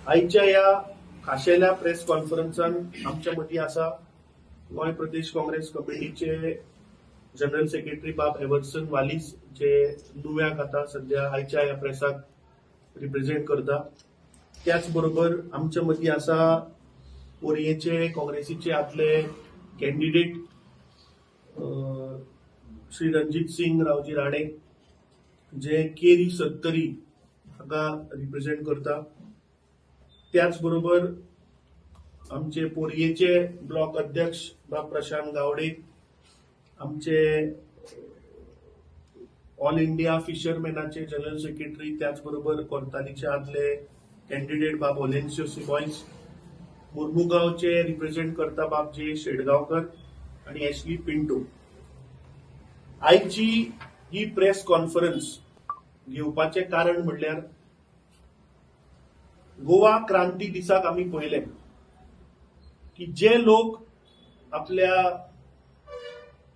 आईच्या या खाशेल्या प्रेस कॉन्फरन्सान आमच्या मदीं आसा गोंय प्रदेश काँग्रेस कमिटीचे जनरल सेक्रेटरी बाब एव्हर्सन वालीस, जे नुव्याक आता सध्या आयच्या ह्या प्रेसाक रिप्रेझेंट करता. त्याच बरोबर आमच्या मदीं आसा पोरयेचे काँग्रेसीचे आदले कॅन्डिडेट श्री रणजीत सिंग रावजी राणे, जे केरी 70 हाका रिप्रेझेंट करता. त्याच बरोबर आमचे पोरयेचे ब्लॉक अध्यक्ष बाब प्रशांत गावडे, आमचे ऑल इंडिया फिशरमॅनाचे जनरल सेक्रेटरी, त्याच बरोबर कोर्तालीचे आदले कॅन्डिडेट बाब ओलेन्सियो सिबॉयस, मुर्मुगांवचे रिप्रेझेंट करता बाब जे शेडगांवकर आणि एशली पिंटो. आयची ही प्रेस कॉन्फरन्स घेवपाचे कारण म्हणल्यार गोवा क्रांती दिसाक आमी पळयले की जे लोक आपल्या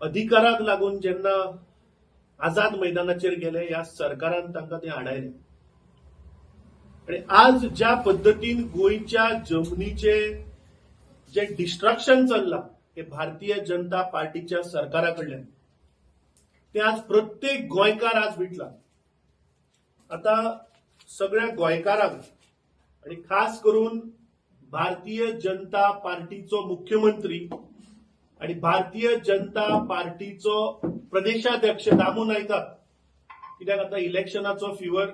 अधिकाराक लागून जेन्ना आझाद मैदानाचेर गेले, ह्या सरकारान तांकां ते हाडायले. आणि आज ज्या पद्दतीन गोंयच्या जमनीचे जे डिस्ट्रक्शन चल्लां हे भारतीय जनता पार्टीच्या सरकारा कडल्यान, ते आज प्रत्येक गोंयकार आज विटला. आता सगळ्या गोंयकारांक आणि खास करून भारतीय जनता पार्टीचो मुख्यमंत्री आणि भारतीय जनता पार्टीचो प्रदेशाध्यक्ष दामू नायकाक, कित्याक आता इलेक्शनाचो फिवर,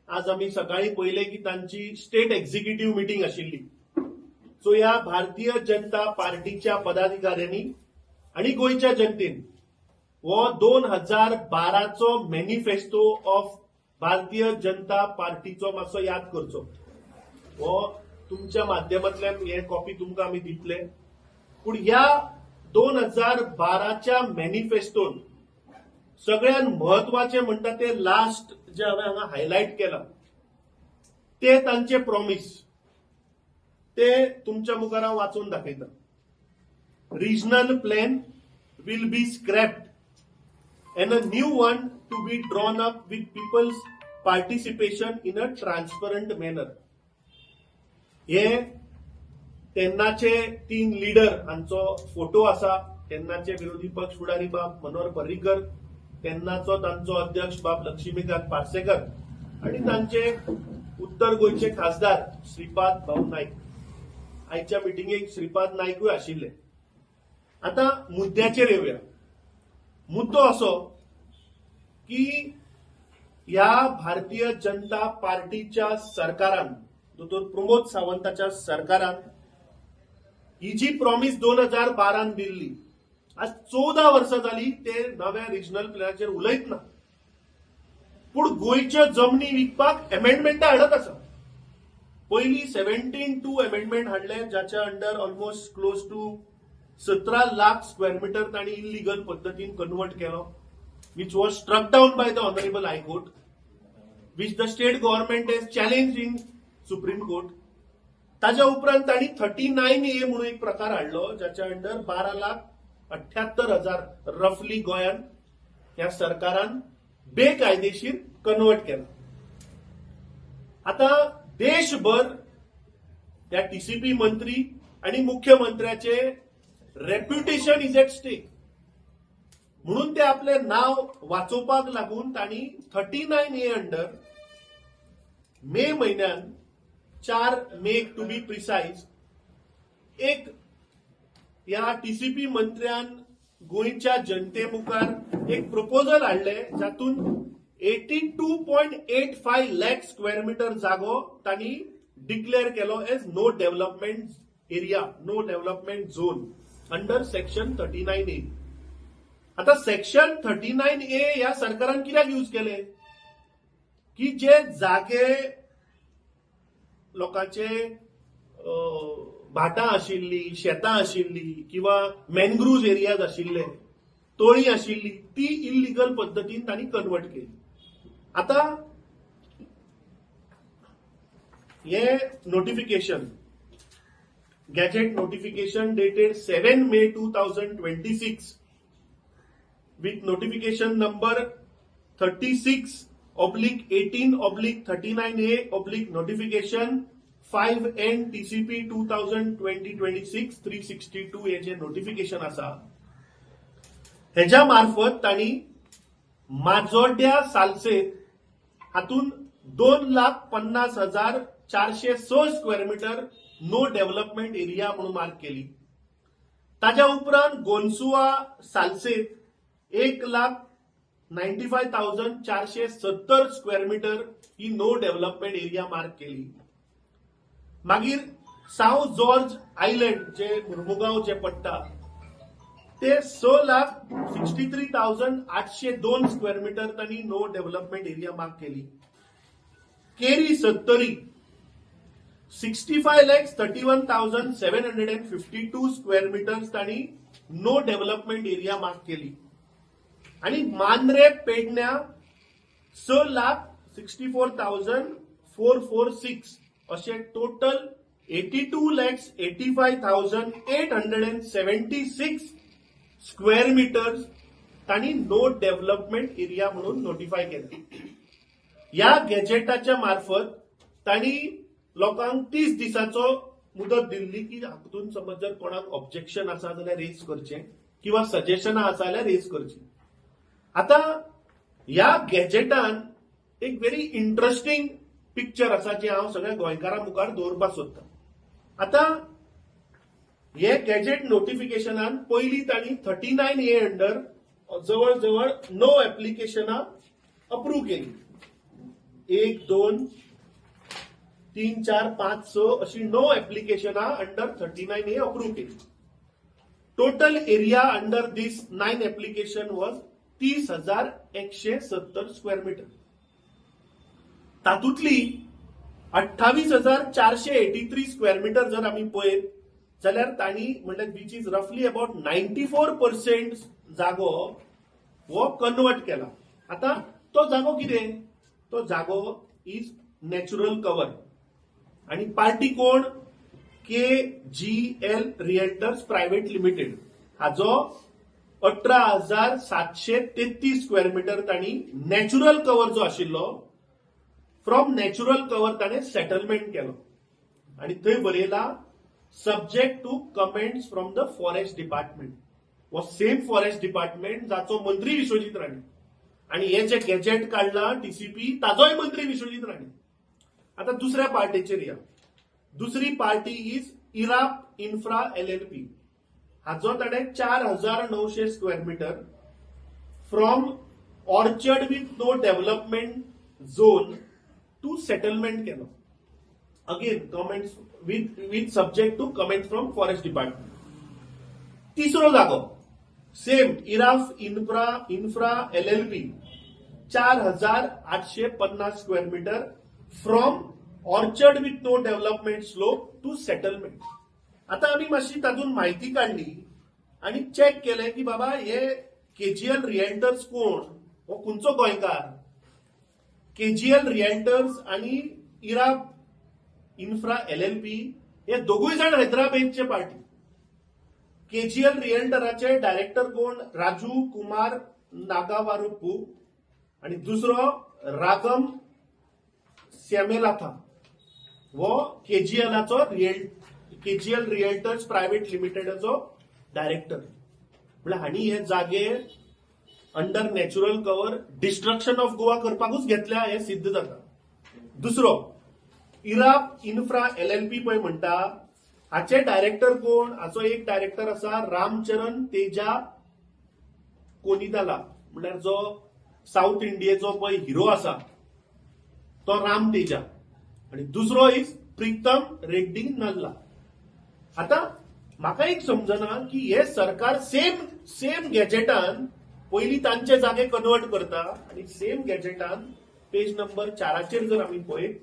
आज आम्ही सकाळी पळयले की तांची स्टेट एक्झिक्युटिव्ह मिटींग आशिल्ली. सो ह्या भारतीय जनता पार्टीच्या पदाधिकाऱ्यांनी आणि गोंयच्या जनतेन हो 2012चो मॅनिफेस्टो ऑफ भारतीय जनता पार्टीचो मातसो याद करचो. हो तुमच्या माध्यमांतल्यान हे कॉपी तुमकां आमी दितले. पूण ह्या 2012च्या मॅनिफेस्टोन सगळ्यात महत्वाचे म्हणटा ते लास्ट जे हांवें हांगा हायलायट केला, ते तांचे प्रॉमिस, ते तुमच्या मुखार हांव वाचून दाखयता. Regional plan will be scrapped and a new one to be drawn up with people's participation in a transparent manner. हे तेन्नाचे 3 लीडर हांचो फोटो आसा. तेन्नाचे विरोधी पक्ष फुडारी बाब मनोहर पर्रीकर, तेन्नाचो तांचो अध्यक्ष बाब लक्ष्मीकांत पार्सेकर आणि तांचे उत्तर गोंयचे खासदार श्रीपाद भाऊ नाईक. आयच्या मिटिंगेक श्रीपाद नाईकूय आशिल्ले. आता मुद्द्याचेर येवया. मुद्दो असो की ह्या भारतीय जनता पार्टीच्या सरकारान, दोतोर प्रमोद सावंताच्या सरकारान ही जी प्रॉमिस 2012 दिल्ली, आज 14 वर्सां जाली ते नव्या रिजनल प्लॅनाचेर उलयत ना. पूण गोंयच्यो जमनी विकपाक अमेंडमेंटा हाडत आसा. पयली 17(2) अमेंडमेंट हाडले, जाच्या under almost close to 17 lakh square metre तांणी इलिगल पद्दतीन कन्वर्ट केलो, which was struck down by the Honorable High Court, which the state government has challenged in Supreme Court. ताज्या उपरांत तांणी 39A म्हणून एक प्रकार हाडलो, जाच्या अंडर 12,78,000 रफली गोंयान ह्या सरकारान बेकायदेशीर कन्वर्ट केला. आता देशभर त्या टीसीपी मंत्री आणि मुख्यमंत्र्याचे रेप्युटेशन इज एट स्टेक, म्हणून ते आपले नाव वाचोवपाक लागून तांणी 39A अंडर मे म्हयन्यान 4 मे टू बी प्रिसाइज एक ह्या टीसीपी मंत्र्यान गोंयच्या जनते मुखार एक प्रपोजल हाडले, जातून 82.85 लाख स्क्वेअर मीटर जागो तांणी डिक्लेअर केलो as no development area, no development zone under section 39A. आता सेक्शन 39A ह्या सरकारान कित्याक यूज केले की जे जागे लोकांचे भाटां आशिल्ली, शेतां आशिल्ली किंवा मॅनग्रुव्ज एरियाज आशिल्ले, तळी आशिल्ली, ती इलिगल पद्दतीन तांणी कन्वर्ट केली. आता हे notification, gazette notification dated 7 May 2026 with notification number 36/18/39A/ notification 5N TCP 2020-26 362 हे जे नोटिफिकेशन आसा हेच्या मार्फत तांणी माजोड्ड्या सालसेत हातून 2,50,406 square metre no development area म्हणून मार्क केली. ताज्या उपरांत गोंदसुआ सालसेत 1,95,470 स्क्वेअर मीटर ही नो डेव्हलपमेंट एरिया मार्क केली. मागीर साउथ जॉर्ज आयलंड जे मुर्मुगांव जे पडटा ते 6,63,802 स्क्वेअर मीटर तांणी नो डेव्हलपमेंट एरिया मार्क केली. केरी सत्तरी 65,31,752 स्क्वेअर मीटर्स तांणी नो डेव्हलपमेंट एरिया मार्क केली. आणि मांद्रे पेडण्या 6,64,446 असे टोटल 82,85,876 स्क्वेअर मीटर्स तांणी नो डेव्हलपमेंट एरिया म्हणून नोटिफाय केले. या गॅजेटाच्या मार्फत तांणी लोकांक 30 दिसाचो मुदत दिल्ली की हातून समज जर कोणाक ऑब्जेक्शन आसा जाल्यार रेज करचें किंवा सजेशनां आसा जाल्यार रेज करची. आता या गॅजेटान एक व्हेरी इंटरेस्टिंग पिक्चर आसा जे हांव सगळ्या गोंयकारां मुखार दवरपाक सोदतां. आता हे गॅजेट नोटिफिकेशनान पयलीं तांणी 39A अंडर जवळ जवळ 9 एप्लिकेशनां अप्रूव्ह केली. 1, 2, 3, 4, 5, 6 अशी 9 एप्लिकेशनां अंडर 39A अप्रूव्ह केली. Total area under this 9 application was 30,170 square metre. तातूंतली 28,483 स्क्वेअर मीटर जर आमी पळयत जाल्यार तांणी म्हणल्यार विच इज रफली अबाउट 94% जागो हो कन्वर्ट केला. आता तो जागो कितें? तो जागो इज नॅचरल कवर. आणि पार्टी कोण? KGL realtors private limited. हाजो 18,733 स्क्वेअर मीटर तांणी नॅचरल कवर जो आशिल्लो फ्रॉम नॅचरल कवर ताणें सेटलमेंट केलो. आणि थंय बरयला subject to comments from the forest department. वो सेम फॉरेस्ट डिपार्टमेंट जाचो मंत्री विश्वजीत राणे. आणि हे जे गॅजेट काढला TCP ताजोय मंत्री विश्वजीत राणे. आता दुसऱ्या पार्टीचेर या. दुसरी पार्टी इज इराप इन्फ्रा LLP. हाजो ताणें 4,900 square metre from orchard with no development zone to settlement केलो. Again comments with subject to comment from forest department. तिसरो जागो सेम इराफ infra LLP 4,850 square metre from orchard with no development slope to settlement. आता आम्ही मातशी तातून म्हायती काढली आणि चेक केले की बाबा हे KGL रिएल्टर्स कोण? हो खंयचो गोंयकार? KGL रिएल्टर्स आणि इराप इन्फ्रा LLP हे दोगूय जाण हैदराबादचे पार्टी. KGL रिएल्टराचे डायरेक्टर कोण? राजू कुमार नागावारुपू आणि दुसरो रागम श्यामेलाथा. वो KGL रिएल्टर्स प्रायव्हेट लिमिटेडाचो डायरेक्टर. म्हळ्यार हांणी हे जागे under natural cover destruction of Goa करपाकूच घेतल्या हे सिद्ध जाता. दुसरो इराप इन्फ्रा LLP पळय म्हणटा हाचे डायरेक्टर कोण? हाचो एक डायरेक्टर आसा रामचरण तेजा कोनिदाला. म्हळ्यार जो साऊथ इंडियेचो पळय हिरो आसा तो राम तेजा. आणि दुसरो इज प्रीतम रेड्डी नल्ला. आता म्हाका एक समजना की हे सरकार सेम गॅजेटान पयलीं तांचे जागे कन्वर्ट करता आणि सेम गॅजेटान पेज नंबर 4 जर आमी पळयत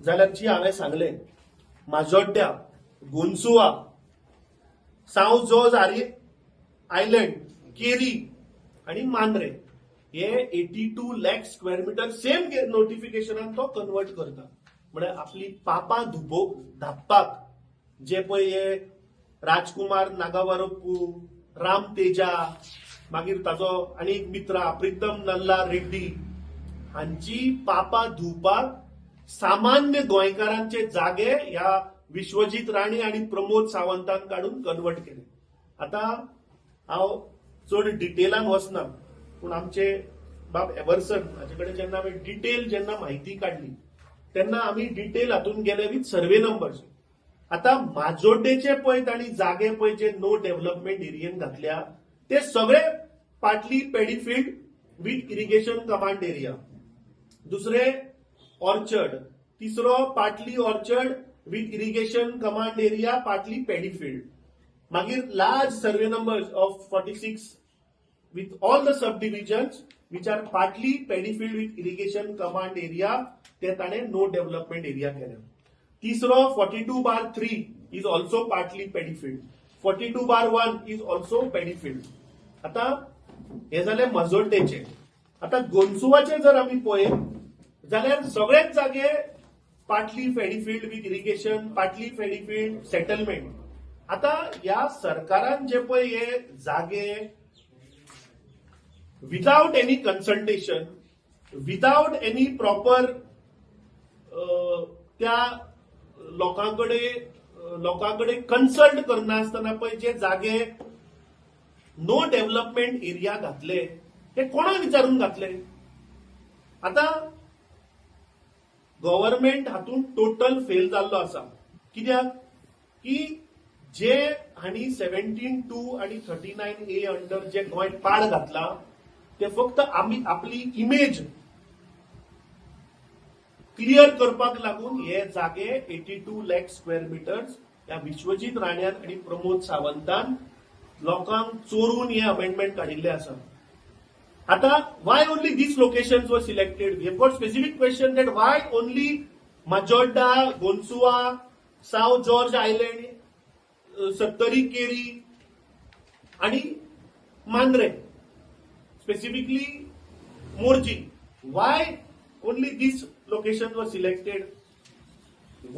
जाल्यार जी हांवें सांगलें माजोड्ड्या, गोंदसुआ, साउथ जॉर्ज आयलंड, केरी आणि मांद्रे हे 82 लाख स्क्वेअर मीटर सेम नोटिफिकेशनान तो कन्वर्ट करता. म्हळ्यार आपली पापां धापपाक जे पळय हे राजकुमार नागावारप्पू, राम तेजा, मागीर ताजो आनी एक मित्र प्रीतम नल्ला रेड्डी हांची पापां धुवपाक सामान्य गोंयकारांचे जागे ह्या विश्वजीत राणे आणि प्रमोद सावंतान काढून कन्वर्ट केले. आता हांव चड डिटेलान वचना, पूण आमचे बाब एवर्सन हाचे कडेन जेन्ना हांवें डिटेल जेन्ना म्हायती काडली तेन्ना आमी डिटेल हातून गेले विथ सर्वे नंबर्स. आता माजोड्डेचे पळय तांणी जागे पळय जे नो डेव्हलपमेंट एरियेन घातल्या ते सगळे partly paddy field with irrigation command area. दुसरे ऑर्चर्ड. तिसरो partly orchard with irrigation command area partly paddy field. मागीर large survey numbers of 46 with all the subdivisions which are partly paddy field with irrigation command area ते ताणे no development area केले. तिसरो 42/3 is also partly paddy field. 42/1 is also paddy field. आता हे झाले मजोड्डेचे. आता गोंदसुवाचे जर आम्ही पळयत जाल्यार सगळेच जागे partly pedi field with irrigation, partly pedi field settlement. आता या सरकारान जे पळय हे जागे without any consultation, without any proper त्या लोकांकडे कन्सल्ट करनासतना पळय जे जागे नो डेव्हलपमेंट एरिया घातले ते कोणाक विचारून घातले. आता गव्हर्नमेंट हातून टोटल फेल जाल्लो आसा. कित्याक की जे हांणी 17(2) आणि 39A अंडर जे गोंय पाड घातला ते फक्त आमी आपली इमेज क्लियर करपाक लागून हे जागे 82 लाख स्क्वेअर मिटर्स या विश्वजीत राण्यान आणि प्रमोद सावंतान लोकांक चोरून हे अमेंडमेंट काडिल्ले आसा. आता why only these locations were selected? We have got specific question that why only Majorda, Gonsua, South George Island, Sattari Keri आणि Mandrem, specifically Morji. Why only these locations were selected?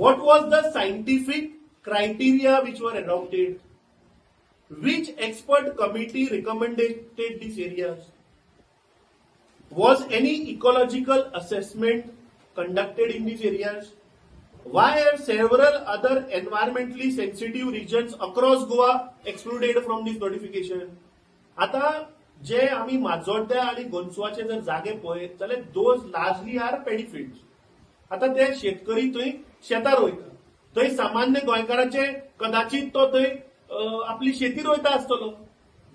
What was the scientific criteria which were adopted? Which expert committee recommended these areas? Was any ecological assessment conducted in these areas? Why are several other environmentally sensitive regions across Goa excluded from this notification? आता जे आम्ही माजोड्ड्या आणि गोंदसुवाचे जर जागे पळयत जाल्यार those largely R पेडीफिल्ड्स. आता ते शेतकरी थंय शेतां रोयता, थंय सामान्य गोंयकाराचे कदाचित तो थंय आपली शेती रोयता आसतलो.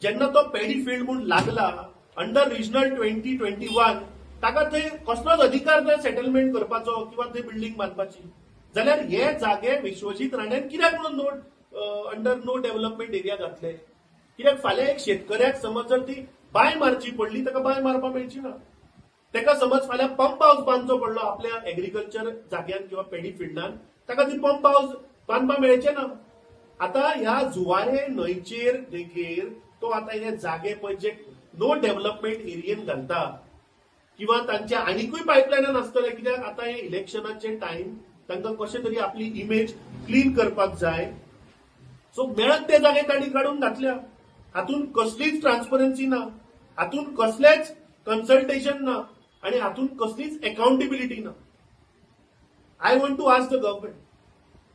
जेन्ना तो पेडीफिल्ड म्हणून लागला अंडर रिजनल 2021 ताका थंय कसलोच अधिकार ना सेटलमेंट करपाचो किंवा थंय बिल्डींग बांदपाची. जाल्यार हे जागे विश्वजीत राण्यान कित्याक म्हणून अंडर नो डेव्हलपमेंट एरिया घातले? कित्याक फाल्यां एक शेतकऱ्याक समज जर ती बांय मारची पडली ताका बांय मारपाक मेळची ना. ताका समज फाल्यां पंप हाऊस बांदचो पडलो आपल्या एग्रीकल्चर जाग्यान किंवा पेडी फिल्डान ताका ती पंप हाऊस बांदपाक मेळचे ना. आता ह्या जुवारे न्हंयचेर देखीर तो आता हे जागे पळय जे नो डेव्हलपमेंट एरियेन घालता किंवा तांच्या आनीकूय पायपलायनान आसतले. कित्याक आता हे इलेक्शनाचे टाइम तांकां कशें तरी आपली इमेज क्लीन करपाक जाय. सो मेळत ते जागे तांणी काडून घातल्या. हातून कसलीच ट्रान्सपरन्सी ना, हातून कसलेच कन्सल्टेशन ना आणि हातून कसलीच अकाउंटेबिलिटी ना. I want to ask the government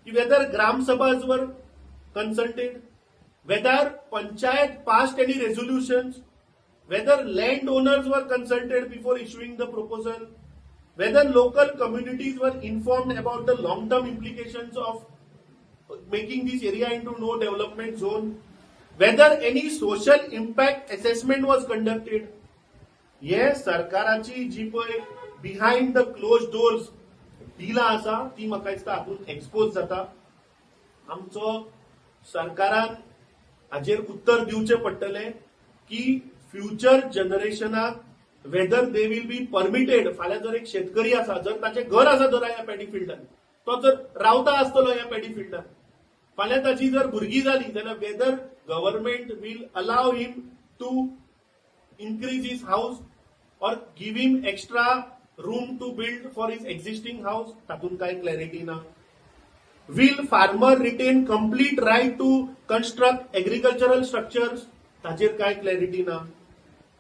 की वेदर ग्राम सभाज were consulted, whether panchayat passed any resolutions, whether landowners were consulted before issuing the proposal, whether local communities were informed about the long-term implications of making this area into no development zone, whether any social impact assessment was conducted. Yes, सरकाराची जी पळय behind the closed doors deal आसा ती म्हाका दिसता हातून expose जाता. आमचो सरकारान हाजेर उत्तर दिवचे पडटले की फ्युचर जनरेशनाक whether they will be permitted. फाल्यां जर एक शेतकरी आसा, जर ताचे घर आसा जर ह्या पेडी फिल्डान, तो जर रावता आसतलो ह्या पेडी फिल्डान, फाल्यां ताची जर भुरगीं जाली जाल्यार whether government will allow him to increase his house or give him extra room to build for his existing house, तातून कांय क्लॅरिटी ना. Will farmer retain complete right to construct agricultural structures? ताजेर काय क्लॅरिटी ना.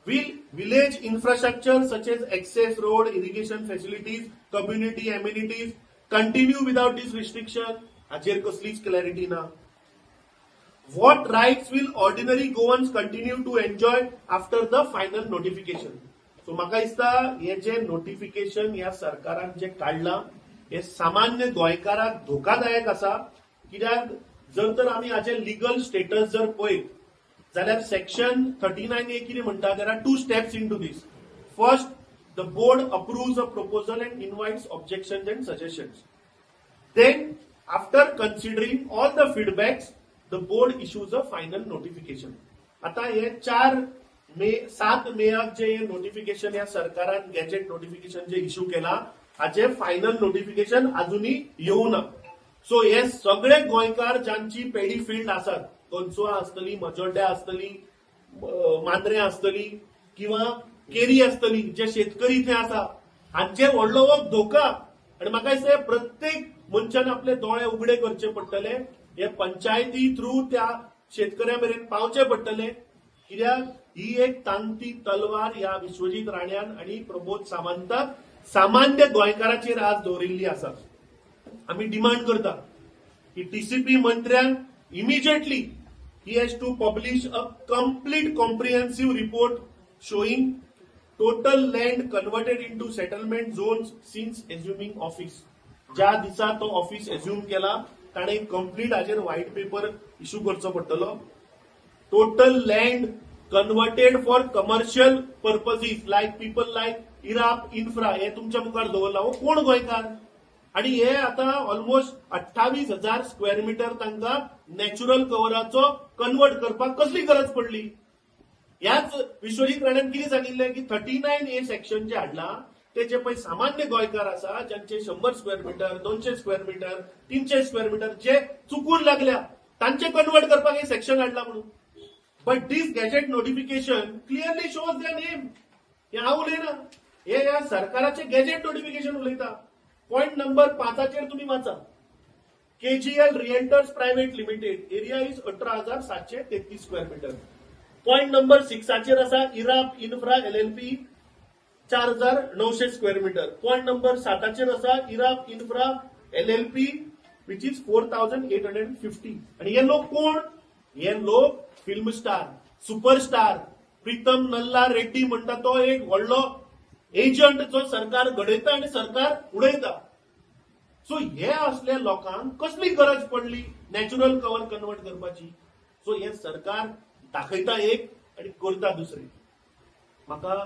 Will village infrastructure such as access road, irrigation facilities, community amenities continue without this restriction? हाचेर कसलीच clarity ना. What rights will ordinary Goans continue to enjoy after the final notification? So म्हाका दिसता हे जे नोटिफिकेशन ह्या सरकारान जे काढलां हे सामान्य गोंयकाराक धोकादायक आसा. कित्याक जर तर आमी हाचे लिगल स्टेटस जर पळयत जाल्यार सेक्शन 39A कितें म्हणटा, there are 2 steps into this. First, the board approves a proposal and invites objections and suggestions. Then, after considering all the feedbacks, the board issues a final notification. आता हे 7 make जे notification या सरकारान gadget notification जे issue केला हाचे final notification अजूनही येऊना. So हे सगळे गोंयकार ज्यांची पेडी फील्ड आसात, दोनसुआ आसतली, मजोड्ड्या आसतली, मांद्रे आसतली किंवा केरी आसतली, जे शेतकरी थंय आसा हांचे व्हडलो हो धोका. आणि म्हाका दिसता प्रत्येक मनशान आपले दोळे उगडे करचे पडटले, हे पंचायती थ्रू त्या शेतकऱ्या मेरेन पावचे पडटले. कित्याक ही एक तांती तलवार ह्या विश्वजीत राण्यान आणि प्रमोद सावंताक सामान्य गोंयकाराचेर आज दवरिल्ली आसा. आमी डिमांड करता की टीसीपी मंत्र्यान immediately he has to publish a complete comprehensive report showing total land converted into settlement zones since assuming office. ज्या दिसा तो ऑफिस एज्युम केला ताणे कंप्लीट हाजेर व्हाईट पेपर इश्यू करचो पडटलो. Total land converted for commercial purposes like people like इराप infra हे तुमच्या मुखार दवरला. हो कोण गोंयकार? आणि हे आता ऑलमोस्ट 28,000 स्क्वेअर मीटर तांकां नॅचरल कव्हराचो कन्वर्ट करपाक कसली गरज पडली? ह्याच विश्वजीत राण्यान कितें सांगिल्लें की 39A सेक्शन जे हाडला ते पळय सामान्य गोंयकार आसा ज्यांचे 100 square metre, 200 square metre, 300 square metre जे चुकून लागल्या तांचे कन्वर्ट करपाक हे सेक्शन हाडला म्हणून. But this gazette notification clearly shows their name. हे हांव उलयना, हे ह्या सरकाराचे गॅजेट नोटिफिकेशन उलयता. पॉइंट नंबर 5 तुम्ही वाचा. KGL realtors private limited area is 18,733 square metre. Point number 6 असा इराप infra LLP 4,900 square metre. Point number 7 असा इराप इन्फ्रा एलएलपी विच इज 4,850. आणि हे लोक कोण? हे लोक फिल्म स्टार, सुपरस्टार प्रीतम नल्ला रेड्डी म्हणटा तो एक व्हडलो एजंट जो सरकार घडयता आणि सरकार उडयता. सो हे असल्या लोकांक कसली गरज पडली नॅचरल कव्हर कन्वर्ट करपाची? सो हे सरकार दाखयता एक आणि करता दुसरे. म्हाका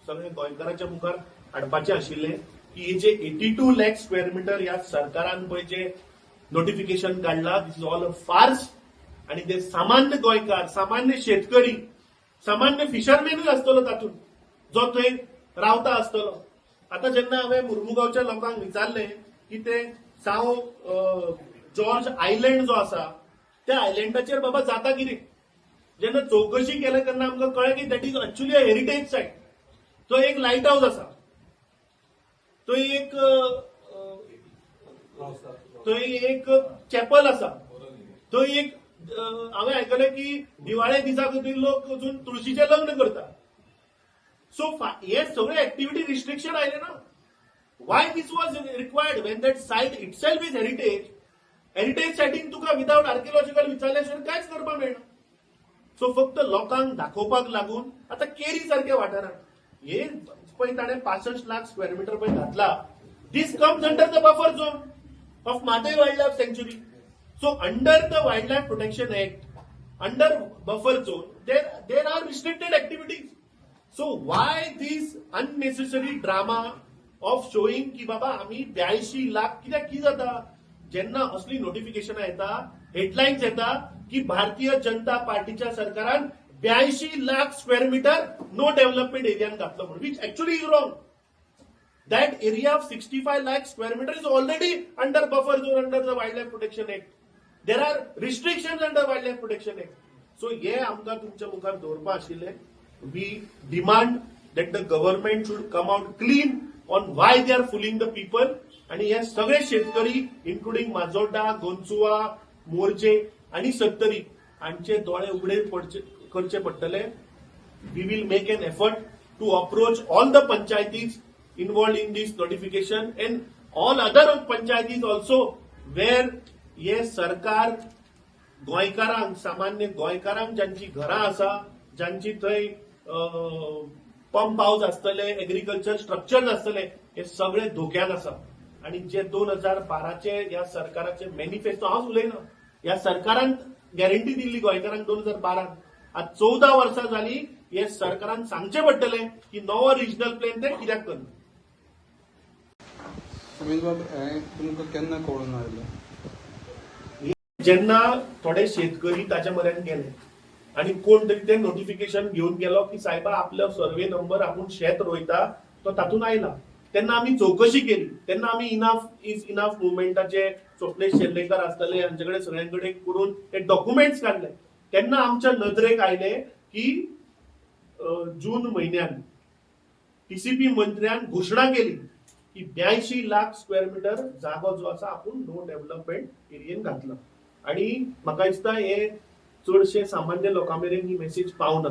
सगळे गोंयकाराच्या मुखार हाडपाचे आशिल्ले की हे जे 82 लाख स्क्वेअर मीटर ह्या सरकारान पळय जे नोटिफिकेशन काढला दिस इज ऑल अ फार्स. आणि ते सामान्य गोंयकार, सामान्य शेतकरी, सामान्य फिशरमॅनूच आसतलो तातूंत जो थंय रावता आसतलो. आता जेन्ना हांवें मुर्मुगांवच्या लोकांक विचारले की ते जॉर्ज आयलँड जो आसा त्या आयलँडाचेर बाबा जाता कितें, जेन्ना चौकशी केले तेन्ना आमकां कळ्ळें की that is actually a heritage site. तो एक लायट हाऊस आसा, थंय एक चॅपल आसा, थंय एक हांवें आयकलें की दिवाळे दिसा खातीर लोक अजून तुळशीचें लग्न करता. सो हे सगळे ऍक्टिव्हिटी रिस्ट्रिक्शन आयले ना. Why this was required when that site itself is heritage. Heritage सायटीन तुका विदाउट आर्किओलॉजिकल विचारल्या शिवाय कांयच करपाक मेळना. सो फक्त लोकांक दाखोवपाक लागून आता केरी सारख्या वाठारांत हे पळय ताणें 65 लाख स्क्वेअर मीटर पळय घातला. This comes under the buffer zone of माते वायल्ड लायफ सँच्युरी. So under the wild life protection act, under buffer zone there are restricted activities. So why this unnecessary drama of showing की बाबा आम्ही 82 लाख कित्याक कितें जाता जेन्ना असली नोटिफिकेशनां येता, हेडलायन्स येता की भारतीय जनता पार्टीच्या सरकारान 82 lakh square metre no development एरियान घातलो म्हणून, which actually is wrong. That area of 65 lakh square metre is already under buffer zone under the wild life protection act. There are restrictions under wild life protection act. So हे आमकां तुमच्या मुखार दवरपा आशिल्लें. We demand that the government should come out clean on why they are fooling the people. आणि हे सगळे शेतकरी इन्क्लुडिंग माजोड्डा, गोंचुआ, मोर्जे आणि सत्तरी हांचे दोळे उगडे करचे पडटले. we will make an effort to approach all the panchayatis involved in this notification and all other panchayatis also where हे सरकार गोंयकारांक सामान्य गोंयकारांक ज्यांची घरां आसा ज्यांची थंय पंप हाऊस आसतले एग्रीकल्चर स्ट्रक्चर्स आसतले हे सगळे धोक्यान आसा आणि जे 2012चे ह्या सरकाराचे मॅनिफेस्टो हांव उलयना ह्या सरकारान गॅरंटी दिल्ली गोंयकारांक 2012 आज 14 वर्सां जाली हे सरकारान सांगचे पडटले की नवो रिजनल प्लॅन ते कित्याक करना. सुमित बाब तुमकां केन्ना कळून आयलें जेन्ना थोडे शेतकरी ताच्या म्हऱ्यान गेले आणि कोण तरी ते नोटिफिकेशन घेऊन गेलो की सायबा आपलो सर्वे नंबर आपूण शेत रोयता तो तातून आयला तेन्ना आमी चौकशी केली तेन्ना आमी इनफ मुवमेंटाचे स्वप्नेश शेर्लेकर आसतले हांचे कडेन सगळ्यांकडे करून ते डॉक्युमेंट्स काढले तेन्ना आमच्या नदरेक आयले की जून म्हयन्यान टीसीपी मंत्र्यान घोशणा केली की 82 लाख स्क्वेअर मीटर जागो जो आसा आपूण नो डेव्हलपमेंट एरियेन घातला आणि म्हाका दिसता हे चडशे सामान्य लोकां मेरेन ही मेसेज पावना.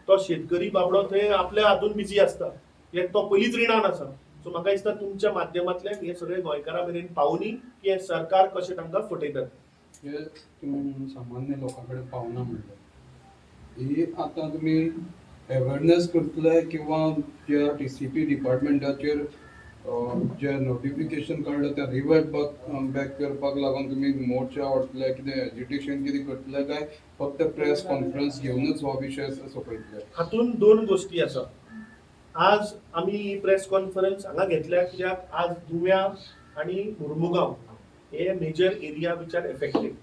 तो शेतकरी बाबडो थंय आपल्या हातून बिजी आसता तो पयलींच रिणान आसा सो म्हाका दिसता तुमच्या माध्यमांतल्यान हे सगळे गोंयकारां मेरेन पावनी की हे सरकार कशें तांकां फटयतात. हे तुमी सामान्य लोकां कडेन पावना म्हणलें ही आतां तुमी अवेअरनेस करतले किंवा ज्या टीसीपी डिपार्टमेंटाचेर जे नोटिफिकेशन काडलं त्या रिवर्ट बॅक करपाक लागून तुम्ही मोर्चा ओडटले कितें एजिटेशन कितें करतले काय फक्त प्रेस कॉन्फरन्स घेऊनच हो विषय सोपयतले. हातून दोन गोष्टी आसा. आज आमी ही प्रेस कॉन्फरन्स हांगा घेतल्या कित्याक आज दुव्या आणि मुर्मुगांव हे major area which are affected.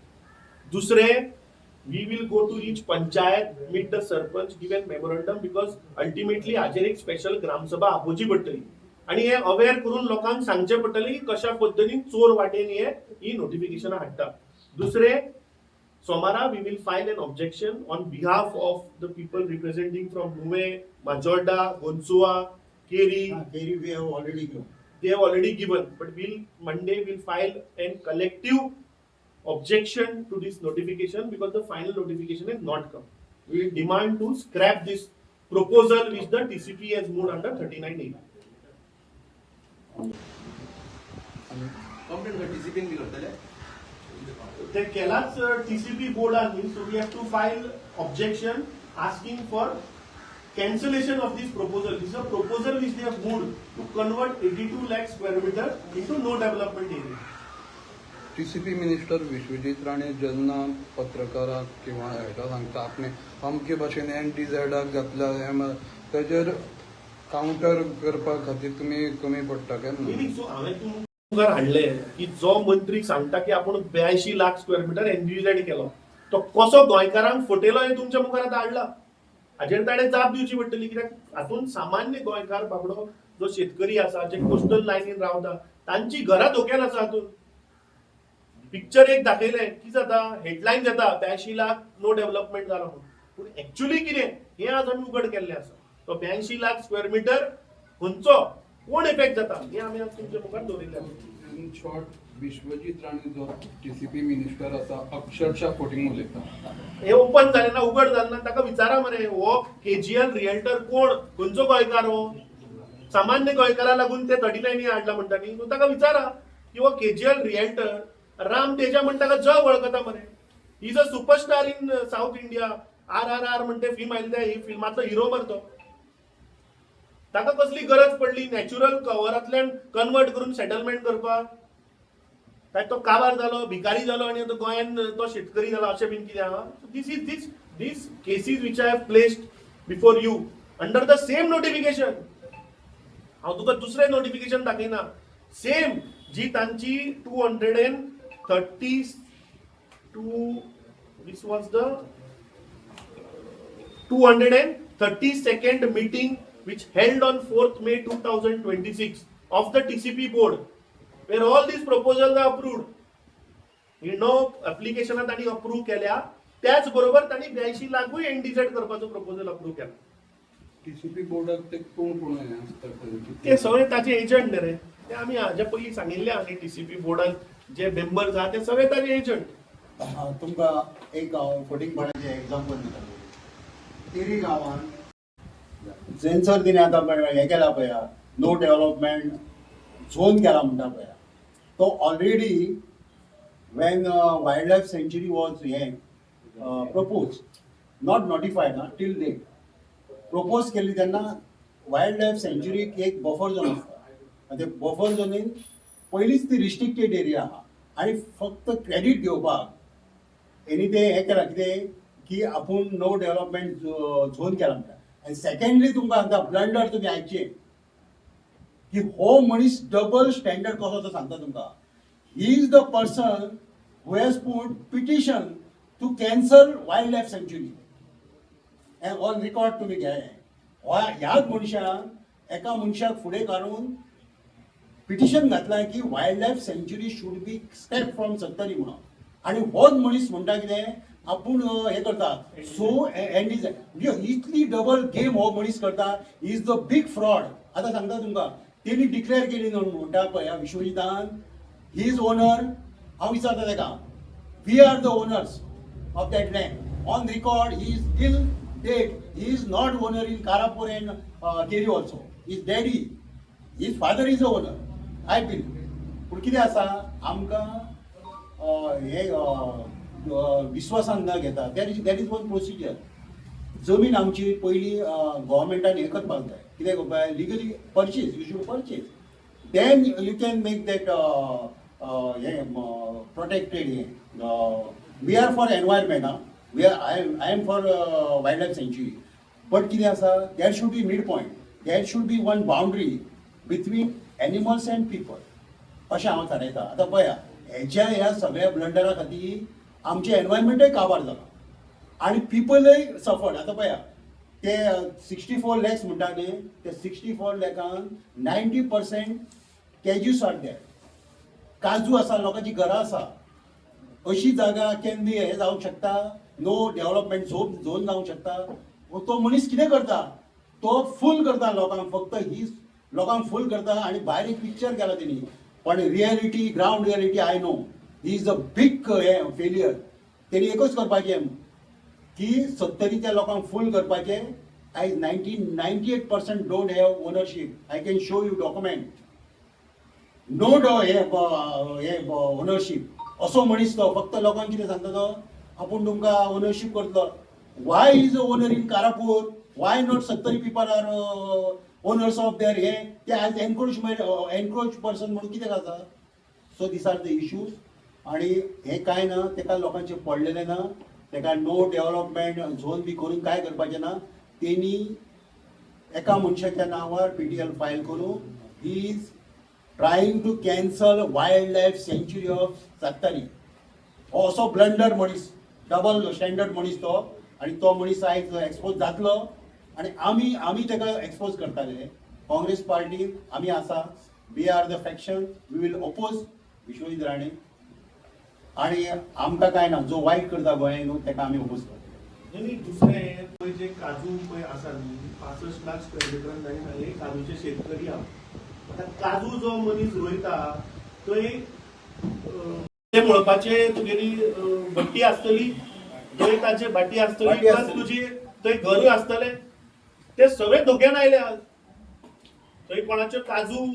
दुसरे we will go to each panchayat, meet the sarpanch, give a memorandum because ultimately हाजेर एक स्पेशल ग्रामसभा आपोवची पडटली आणि हे अवेअर करून लोकांक सांगचे पडटले की कशा पद्धतीन चोर वाटेन ही नोटिफिकेशन हाडटा. दुसरे सोमारा we will file an objection on behalf of the people representing from Nuvem, Majorda, Gonsua, Keri. we have already given. They have already given, but Monday we'll file a collective objection to this notification because the final notification has not come. We will demand to scrap this proposal which the TCP has moved under 39A. Complaint TCP ने करतले. ते केलाच TCP बोर्डानी, so we have to file objection asking for cancellation of this proposal. This is a proposal which they have moved to convert 82 lakh square meter into no development area. TCP minister Vishwajit Rane जेन्ना पत्रकाराक किंवा हेका सांगता आपणे अमके भाशेन NTZ घातल्या ताचेर काउंटर करपा खातीर तुमी कमी पडटा केन्ना. सो हांवें तुमकां हाडले की जो मंत्री सांगता की आपूण 82 लाख स्क्वेअर मीटर NTZ केलो तो कसो गोंयकारांक फटयलो हे तुमच्या मुखार आतां हाडला. हाजेर ताणें जाप दिवची पडटली कित्याक हातून सामान्य गोंयकार बाबडो जो शेतकरी आसा जे कोस्टल लायनीन रावता तांची घरां धोक्यान आसा हातून. पिक्चर एक दाखयले की जाता हेडलायन जाता 82 लाख नो डेव्हलपमेंट जालो म्हणून पूण एक्चुअली कितें हे आज आमी उघड केल्लें आसा. तो 82 लाख स्क्वेअर मीटर खंयचो कोण इफेक्ट जाता हे आमी आज तुमच्या मुखार दवरिल्ले आसा. इन शॉर्ट विश्वजीत राणे जो टीसीपी मिनिस्टर आसा अक्षरशः फोटिंग उलयता. हे ओपन जालें ना उघड जालें ना ताका विचारा मरे हो KGL रियल्टर कोण खंयचो गोंयकार हो सामान्य गोंयकारा लागून ते 39 हाडला म्हणटा न्ही सो ताका विचारा की हो KGL रियल्टर राम तेजा म्हणटा का जग वळखता मरे. He is a superstar in south India. RRR म्हणते फिल्म आयिल्ले ही फिल्माचो हिरो मरतो. ताका कसली गरज पडली नॅचरल कव्हरांतल्यान कन्वर्ट करून सेटलमेंट करपाक काय तो काबार जालो भिकारी जालो आणि तो गोंयान तो शेतकरी जालो अशें बीन कितें आहा. These cases which I have placed before you under the same notification. हांव तुका दुसरें नोटिफिकेशन दाखयना. सेम जी तांची 232nd meeting which held on 4th May 2026 of the TCP board where all these proposals are approved. application तांणी approve केल्या त्याच बरोबर तांणी 82 लाखूय NTZ करपाचो प्रपोजल अप्रूव्ह केला. टीसीपी बोर्डाक ते कोण ते सगळे ताचे एजंट रे ते आमी हाजे पयलीं सांगिल्ले आनी TCP बोर्डान जे मेंबर्स आहा ते सगळे ताचे एजंट. तुमकां एक हांव फोटिंगपणाचें एग्जाम्पल दिता. तेरी गांवांत सेन्सर तिने आता हे केला पळय नो डेव्हलपमेंट झोन केला म्हणटा पळय तो already Wien wild life sanctuary was हे प्रपोज नॉट नोटिफायड ना टील डेट प्रपोज केली तेन्ना वायल्ड लायफ सेंच्युरीक एक बफर झोन आसता ते बफर झोनीन पयलींच ती रिस्ट्रिक्टेड एरिया आहा आनी फक्त क्रेडीट घेवपाक हेणी ते हे केला कितें की आपूण नो डेव्हलपमेंट झोन केला म्हणटा आनी सेकंडली तुमकां सांगता ब्लंडर तुमी आयचे की हो मनीस डबल स्टँडर्ड कसो तो सांगता तुमकां he is the person who has put petition to cancel wild life sanctuary and on record तुमी घे ह्याच मनशान एका मनशाक फुडें काडून पिटिशन घातलां की wild life sanctuary should be step from 70 म्हणून आनी होच मनीस म्हणटा कितें आपूण हे करता सो एंड इज म्हणजे इतली डबल गेम हो मनीस करता इज द बिग फ्रॉड आतां सांगता तुमकां तेणी डिक्लेअर केली न्हू म्हणटा पळय ह्या विश्वजितान ही इज ओनर हांव विचारता ताका we are the owners of that land on record he is till date he is not owner in Karapur and Keri also is daddy his father is a owner I बील पूण कितें आसा आमकां हे विश्वासान न घेता दॅट इज वन प्रोसिजर जमीन आमची पयली गव्हर्मेंटान हे करपाक जाय कितें करपाक legally purchase you should purchase then you can make that हे प्रोटेक्टेड हे we are for environment we are I am for wild life sanctuary but कितें आसा that should be mid point that should be one boundary between animals and people अशें हांव थारायता आतां पळया हेच्या ह्या सगळ्या ब्लंडरा खातीर आमचें एनवायरमेंटूय काबार जाला आनी पिपलय सफर्ड आतां पळया ते 64 लॅक्स म्हणटा न्ही ते 64 लॅकान 90% कॅज्यूस आर देर काजू आसा लोकांची घरां आसा अशी जागा कॅन बी हे जावंक शकता नो डेव्हलपमेंट झोन जावंक शकता तो मनीस कितें करता तो फूल करता लोकांक फक्त ही लोकांक फूल करता आनी भायर एक पिक्चर केला तेणी पण reality ground reality I know he is a big हे फेलियर तेणी एकूच करपाचें की 70च्या लोकांक फूल करपाचे आयज 98% don't have ownership I can show you document no हे ओनरशीप असो मनीस तो फक्त लोकांक कितें सांगता तो आपूण तुमकां ओनरशीप करतलो why is a owner in Karapur why not 70 people are owners of their हे ते आयज एनक्रोच पर्सन म्हणून कितें आसा so these are the issues आनी हे कांय ना तेका लोकांचे पडलेले ना तेका नो डेव्हलपमेंट झोन बी करून काय करपाचें ना तेणी एका मनशाच्या नांवार PTL फायल करून he is trying to cancel wild life sanctuary of Sattari हो असो ब्लंडर मनीस डबल स्टँडर्ड मनीस तो आनी तो मनीस आयज एक्सपोज जातलो आनी आमी तेका एक्सपोज करताले काँग्रेस पार्टी आमी आसा we are the faction we will oppose Vishwajit Rane आनी आमकां काय ना जो वायट करता गोंय न्हू तेका आमी ओपोज करता आणि दुसरें पळय जे काजू पळय आसा न्ही 65 लाख स्क्वेअर मिटरान जाय जाले काजूचे शेतकरी आहा आतां काजू जो मनीस रोयता थंय ते मळपाचे तुगेली भट्टी आसतली थंय ताचे भाटी आसतली प्लस तुजी थंय घर आसतलें ते सगळे धोक्यान आयले आज थंय कोणाचे काजू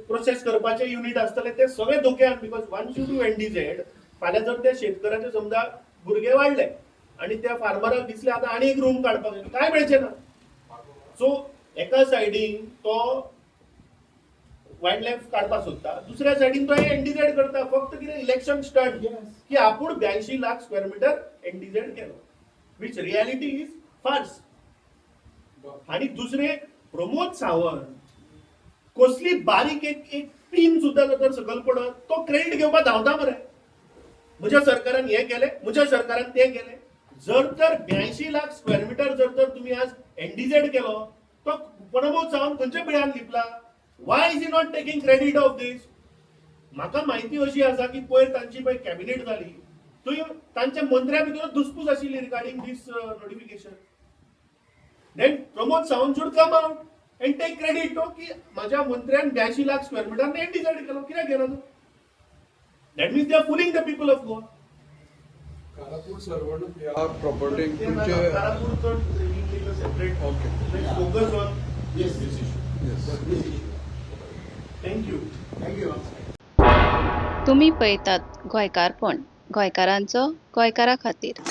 प्रोसेस करपाचे युनिट आसतले ते सगळे धोक्यान because once you do NDZ फाल्यां जर त्या शेतकऱ्याचे समजा भुरगे वाडले आनी त्या फार्मराक दिसले आतां आनी एक रूम काडपाक काय मेळचें ना सो एका सायडीन तो वायल्ड लायफ काडपाक सोदता दुसऱ्या सायडीन तो एनडीझेड करता फक्त कितें इलेक्शन स्टंट की आपूण 82 लाख स्क्वेअर मिटर एनडीझेड केलो विच रियालिटी इज फार्स आणि दुसरे प्रमोद सावंत कसली बारीक एक पिन सुद्धा जर सकल पडत तो क्रेडिट घेवपाक धांवता मरे म्हज्या सरकारान हे केले म्हज्या सरकारान ते केले जर तर 82 लाख स्क्वेअर मिटर जर तुम्ही आज एनडीझेड केलो तो प्रमोद सावंत खंयच्या पिळ्यान लिपला why is he not taking credit of this म्हाका माहिती अशी आसा की पयर तांची पळय कॅबिनेट जाली थंय तांच्या मंत्र्या भितर धुसफूस आशिल्ली regarding this notification then Pramod Sawant should come out and take credit तो की माझ्या मंत्र्यान 82 लाख स्क्वेअर मिटर एनडीझेड केलो कित्याक केलो तो that means they are fooling the people of Goa Karapur Sarvan ह्या property Karapur taking a separate. Okay. Let's focus on Yes. this issue. Yes. This issue. Thank you. Thank you. तुम्ही पळयतात गोंयकारपण गोंयकारांचो गोंयकारा खातीर.